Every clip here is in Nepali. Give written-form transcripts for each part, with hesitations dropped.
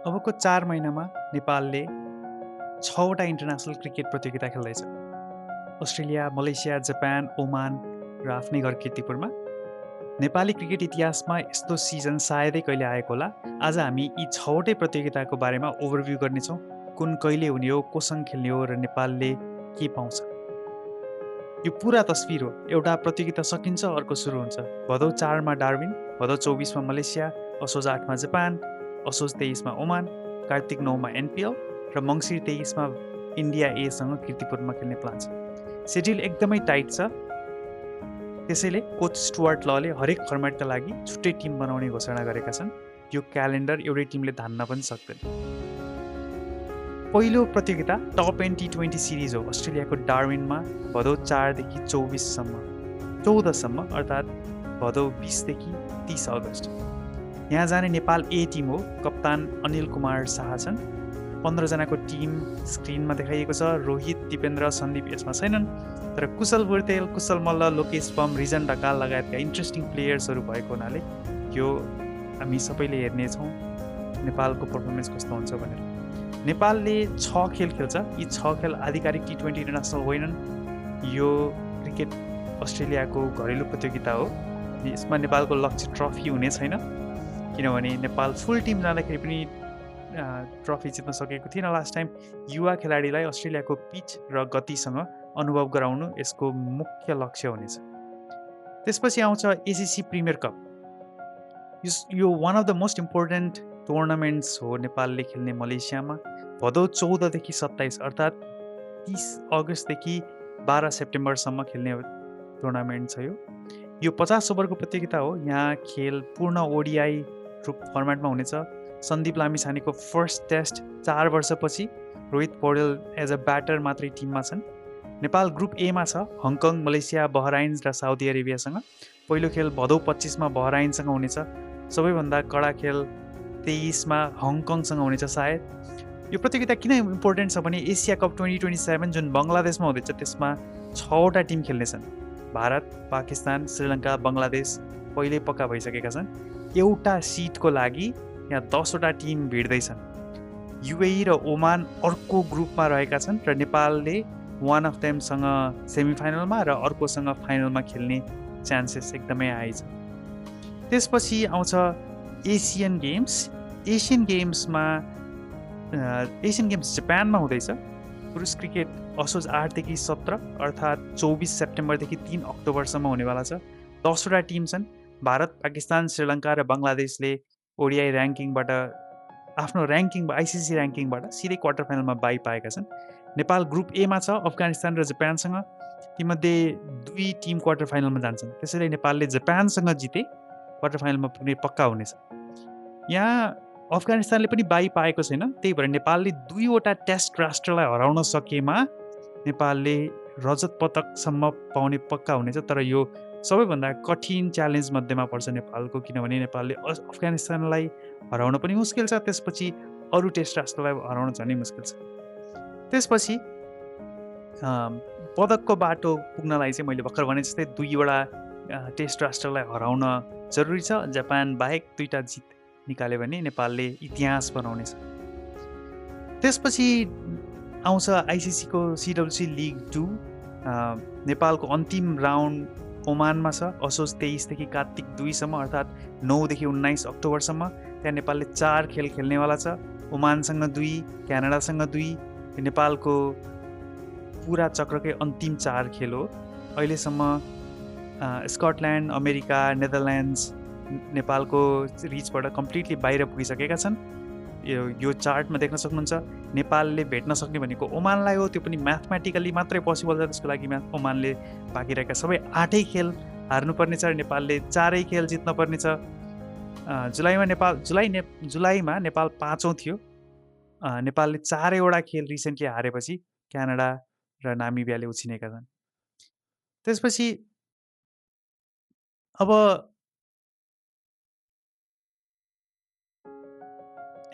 अबको 4 महिनामा नेपालले 6 वटा इन्टरनेसनल क्रिकेट प्रतियोगिता खेल्दैछ। अस्ट्रेलिया, मलेसिया, जापान, ओमान र आफ्नै घर कीर्तिपुरमा। नेपाली क्रिकेट इतिहासमा यस्तो सिजन सायदै कहिले आएको होला। आज हामी यी 6 वटै प्रतियोगिताको बारेमा ओभरभ्यू गर्नेछौँ। कुन कहिले हुने हो, कोसँग खेल्ने हो र नेपालले के पाउँछ। यो पुरा तस्विर हो। एउटा प्रतियोगिता सकिन्छ, अर्को सुरु हुन्छ। भदौ 4 मा डार्विन, भदौ 24 मा मलेसिया, असोज 8 मा जापान, असोज 23 मा ओमान, कार्तिक 9 मा एनपिएल र मङ्सिर 23 मा इन्डिया एसँग कीर्तिपुरमा खेल्ने प्लान छ। सेड्युल एकदमै टाइट छ। त्यसैले कोच स्टुअर्ट लले हरेक फर्मेटका लागि छुट्टै टिम बनाउने घोषणा गरेका छन्। यो क्यालेन्डर एउटै टिमले धान्न पनि सक्दैन। पहिलो प्रतियोगिता टप एन्ड टी20 सिरिज हो। अस्ट्रेलियाको डार्विनमा भदौ 4 देखि 14 सम्म अर्थात् भदौ 20 देखि 30 अगस्त। यहाँ जाने नेपाल ए टिम हो। कप्तान अनिल कुमार शाह छन्। 15 जनाको टिम स्क्रिनमा देखाइएको छ। रोहित, दिपेन्द्र, सन्दीप यसमा छैनन्, तर कुशल बुर्तेल, कुशल मल्ल, लोकेश पम, रिजन ढकाल लगायतका इन्ट्रेस्टिङ प्लेयर्सहरू भएको हुनाले यो हामी सबैले हेर्नेछौँ नेपालको पर्फर्मेन्स कस्तो हुन्छ भनेर। नेपालले 6 खेल खेल्छ। यी 6 खेल आधिकारिक टी20 इन्टरनेसनल होइनन्। यो क्रिकेट अस्ट्रेलियाको घरेलु प्रतियोगिता हो। यसमा नेपालको लक्ष्य ट्रफी हुने छैन, किनभने नेपाल फुल टिम जाँदाखेरि पनि ट्रफी जित्न सकेको थिएन लास्ट टाइम। युवा खेलाडीलाई अस्ट्रेलियाको पिच र गतिसँग अनुभव गराउनु यसको मुख्य लक्ष्य हुनेछ। त्यसपछि आउँछ एसिसी प्रिमियर कप। यो one of the most important tournaments हो नेपालले खेल्ने मलेसियामा। भदौ 14 देखि 27 अर्थात् 30 अगस्तदेखि 12 सेप्टेम्बरसम्म खेल्ने टुर्नामेन्ट छ। यो 50 ओभरको प्रतियोगिता हो। यहाँ खेल पूर्ण ओडिआई रूप फर्मेटमा हुनेछ। सन्दीप लामिछानेको फर्स्ट टेस्ट 4 वर्षपछि। Rohit Paudel as a batter मात्रै टिममा छन्। नेपाल ग्रुप एमा छ। हङकङ, मलेसिया, बहराइन र साउदी अरेबियासँग। पहिलो खेल भदौ 25 मा बहराइनसँग हुनेछ। सबैभन्दा कडा खेल 23 मा हङकङसँग हुनेछ सायद। यो प्रतियोगिता किन इम्पोर्टेन्ट छ भने एसिया कप 2027 जुन बङ्गलादेशमा हुँदैछ त्यसमा 6 वटा टिम खेल्नेछन्। भारत, पाकिस्तान, श्रीलङ्का, बङ्गलादेश पहिल्यै पक्का भइसकेका छन्। एउटा सिटको लागि यहाँ 10 वटा टिम भिड्दैछन्। युएई र ओमान अर्को ग्रुपमा रहेका छन् र नेपालले वान अफ देमसँग सेमिफाइनलमा र अर्कोसँग फाइनलमा खेल्ने चान्सेस एकदमै हाई छ। त्यसपछि आउँछ एसियन गेम्स। एसियन गेम्स जापानमा हुँदैछ। पुरुष क्रिकेट असोज 8 देखि 17 अर्थात् 24 सेप्टेम्बरदेखि 3 अक्टोबरसम्म हुनेवाला छ। 10 वटा टिम छन्। भारत, पाकिस्तान, श्रीलङ्का र बङ्गलादेशले ओडिआई ऱ्याङ्किङबाट आफ्नो आइसिसी ऱ्याङ्किङबाट सिधै क्वार्टर फाइनलमा बाई पाएका छन्। नेपाल ग्रुप एमा छ अफगानिस्तान र जापानसँग। तीमध्ये 2 टिम क्वार्टर फाइनलमा जान्छन्। त्यसैले नेपालले जापानसँग जिते क्वार्टर फाइनलमा पुग्ने पक्का हुनेछ। यहाँ अफगानिस्तानले पनि बाई पाएको छैन, त्यही भएर नेपालले 2 वटा टेस्ट राष्ट्रलाई हराउन सकेमा नेपालले रजत पदकसम्म पाउने पक्का हुनेछ। तर यो सबैभन्दा कठिन च्यालेन्ज मध्येमा पर्छ नेपालको, किनभने नेपालले अफगानिस्तानलाई हराउन पनि मुस्किल छ। त्यसपछि अरू टेस्ट राष्ट्रलाई हराउन झनै मुस्किल छ। त्यसपछि पदकको बाटो पुग्नलाई चाहिँ मैले भर्खर भने जस्तै 2 वटा टेस्ट राष्ट्रलाई हराउन जरुरी छ। जापान बाहेक 2 टा जित निकाल्यो भने नेपालले इतिहास बनाउनेछ। त्यसपछि आउँछ आइसिसीको सिडब्ल्युसी लिग 2। नेपालको अन्तिम राउन्ड ओमानमा छ। असोज 23 देखि कार्तिक 2 सम्म अर्थात् 9 देखि 19 अक्टोबरसम्म। त्यहाँ नेपालले 4 खेल खेल्नेवाला छ। ओमानसँग 2, क्यानाडासँग 2। नेपालको पुरा चक्रकै अन्तिम 4 खेल हो। अहिलेसम्म स्कटल्यान्ड, अमेरिका, नेदरल्यान्ड्स नेपालको रिचबाट कम्प्लिटली बाहिर पुगिसकेका छन्। यो चार्टमा देख्न सक्नुहुन्छ। नेपालले भेट्न सक्ने भनेको ओमानलाई हो। त्यो पनि म्याथमेटिकली मात्रै पोसिबल छ। त्यसको लागि ओमानले बाँकी रहेका सबै 8 खेल हार्नुपर्नेछ र नेपालले 4 खेल जित्नुपर्नेछ। जुलाईमा नेपाल 5औं थियो। नेपालले 4 वटा खेल रिसेन्टली हारेपछि क्यानाडा र नामिबियाले उछिनेका छन्। त्यसपछि अब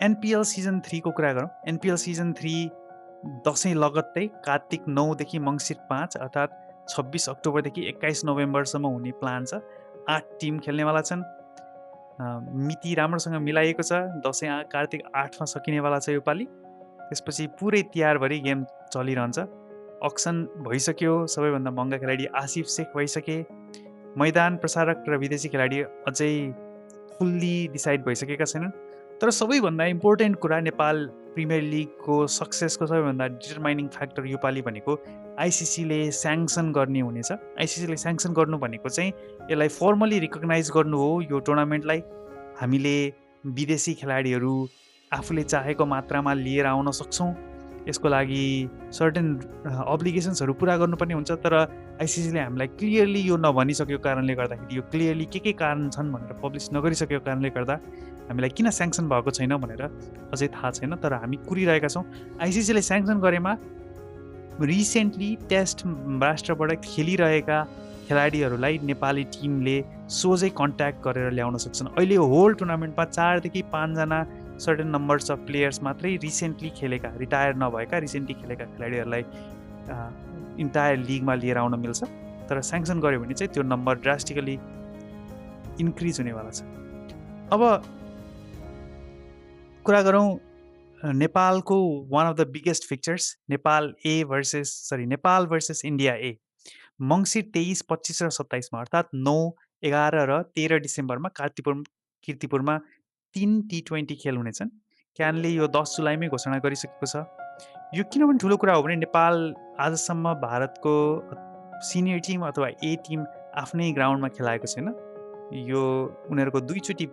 एनपिएल सिजन 3 को कुरा गरौँ। एनपिएल सिजन 3 दसैँ लगत्तै कार्तिक 9 देखि मङ्सिर 5 अर्थात् 26 अक्टोबरदेखि 21 नोभेम्बरसम्म हुने प्लान छ। 8 टिम खेल्नेवाला छन्। मिति राम्रोसँग मिलाइएको छ। दसैँ कार्तिक 8मा सकिनेवाला छ योपालि। त्यसपछि पुरै तिहारभरि गेम चलिरहन्छ। अक्सन भइसक्यो, सबैभन्दा महँगा खेलाडी आसिफ शेख भइसके। मैदान प्रसारक र विदेशी खेलाडी अझै फुल्ली डिसाइड भइसकेका छैनन्। तर सबैभन्दा इम्पोर्टेन्ट कुरा नेपाल प्रिमियर लिगको सक्सेसको सबैभन्दा डिटरमाइनिङ फ्याक्टर योपालि भनेको आइसिसीले स्याङ्सन गर्ने हुनेछ। आइसिसीले स्याङ्सन गर्नु भनेको चाहिँ यसलाई फर्मली रिकगनाइज गर्नु हो यो टुर्नामेन्टलाई। हामीले विदेशी खेलाडीहरू आफूले चाहेको मात्रामा लिएर आउन सक्छौँ। यसको लागि सर्टेन अब्लिगेसन्सहरू पुरा गर्नुपर्ने हुन्छ। तर आइसिसीले हामीलाई क्लियरली यो नभनिसकेको कारणले गर्दाखेरि, यो क्लियरली के कारण छन् भनेर पब्लिस नगरिसकेको कारणले गर्दा हामीलाई किन स्याङ्सन भएको छैन भनेर अझै थाहा छैन। तर हामी कुरिरहेका छौँ। आइसिसीले स्याङ्सन गरेमा रिसेन्टली टेस्ट राष्ट्रबाट खेलिरहेका खेलाडीहरूलाई नेपाली टिमले सोझै कन्ट्याक्ट गरेर ल्याउन सक्छन्। अहिले होल टुर्नामेन्टमा 4 देखि 5 जना सर्टेन नम्बर्स अफ प्लेयर्स मात्रै रिसेन्टली खेलेका, रिटायर नभएका रिसेन्टली खेलेका खेलाडीहरूलाई इन्टायर लिगमा लिएर आउन मिल्छ। तर स्याङ्सन गऱ्यो भने चाहिँ त्यो नम्बर ड्रास्टिकली इन्क्रिज हुनेवाला छ। अब कुरा गरौँ नेपालको one of the biggest fixtures Nepal versus India A Mangsir 23, 25 र 27मा अर्थात् 9, 11 र 13 डिसेम्बरमा कीर्तिपुरमा 3 T20 खेल हुनेछन्। क्यानले यो 10 जुलाईमै घोषणा गरिसकेको छ। यो किनभने ठुलो कुरा हो भने नेपाल आजसम्म भारतको सिनियर टिम अथवा ए टिम आफ्नै ग्राउन्डमा खेलाएको छैन। यो उनीहरूको 2 चोटि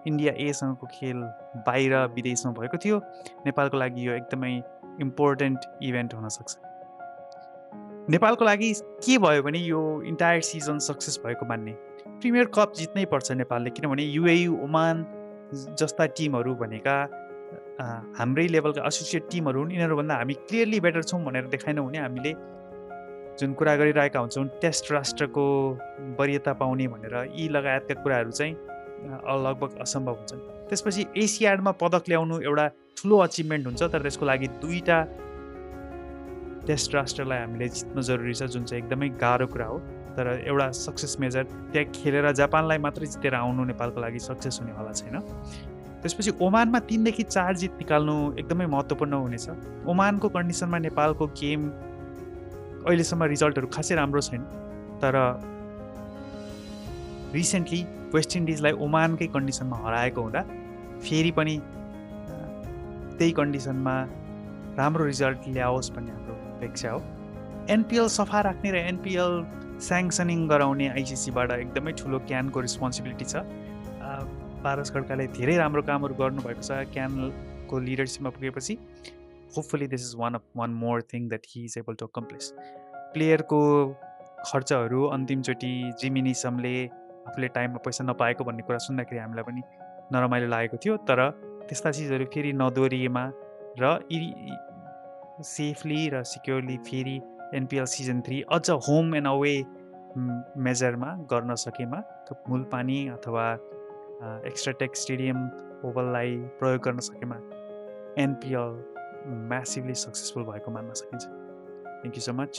इन्डिया एसँगको खेल बाहिर विदेशमा भएको थियो। नेपालको लागि यो एकदमै इम्पोर्टेन्ट इभेन्ट हुनसक्छ। नेपालको लागि के भयो भने यो इन्टायर सिजन सक्सेस भएको मान्ने, प्रिमियर कप जित्नै पर्छ नेपालले। किनभने युएई, ओमान जस्ता टिमहरू भनेका हाम्रै लेभलका एसोसिएट टिमहरू हुन्। यिनीहरूभन्दा हामी क्लियरली बेटर छौँ भनेर देखाएनौँ भने हामीले जुन कुरा गरिरहेका हुन्छौँ टेस्ट राष्ट्रको वरियता पाउने भनेर, यी लगायतका कुराहरू चाहिँ लगभग असम्भव हुन्छन्। त्यसपछि एसियाडमा पदक ल्याउनु एउटा ठुलो अचिभमेन्ट हुन्छ। तर त्यसको लागि 2टा टेस्ट राष्ट्रलाई हामीले जित्न जरुरी छ, जुन चाहिँ एकदमै गाह्रो कुरा हो। तर एउटा सक्सेस मेजर त्यहाँ खेलेर जापानलाई मात्रै जितेर आउनु नेपालको लागि सक्सेस हुनेवाला छैन। त्यसपछि ओमानमा 3 देखि 4 जित निकाल्नु एकदमै महत्त्वपूर्ण हुनेछ। ओमानको कन्डिसनमा नेपालको गेम अहिलेसम्म रिजल्टहरू खासै राम्रो छैन। तर रिसेन्टली वेस्ट इन्डिजलाई ओमानकै कन्डिसनमा हराएको हुँदा फेरि पनि त्यही कन्डिसनमा राम्रो रिजल्ट ल्याओस् भन्ने हाम्रो अपेक्षा हो। एनपिएल सफा राख्ने र एनपिएल स्याङ्सनिङ गराउने आइसिसीबाट एकदमै ठुलो क्यानको रिस्पोन्सिबिलिटी छ। पारस खड्काले धेरै राम्रो कामहरू गर्नुभएको छ क्यानको लिडरसिपमा पुगेपछि। Hopefully this is one more thing that he is able to accomplish. प्लेयरको खर्चहरू अन्तिमचोटि जिमी निसमले आफूले टाइममा पैसा नपाएको भन्ने कुरा सुन्दाखेरि हामीलाई पनि नरमाइलो लागेको थियो। तर त्यस्ता चिजहरू फेरि नदोहोरिएमा र सेफली र सिक्योरली फेरि एनपिएल सिजन 3 अझ होम एन्ड अवे मेजरमा गर्न सकेमा, मूलपानी अथवा एक्स्ट्रा टेक स्टेडियम ओभललाई प्रयोग गर्न सकेमा एनपिएल म्यासिभली सक्सेसफुल भएको मान्न सकिन्छ। Thank you so much.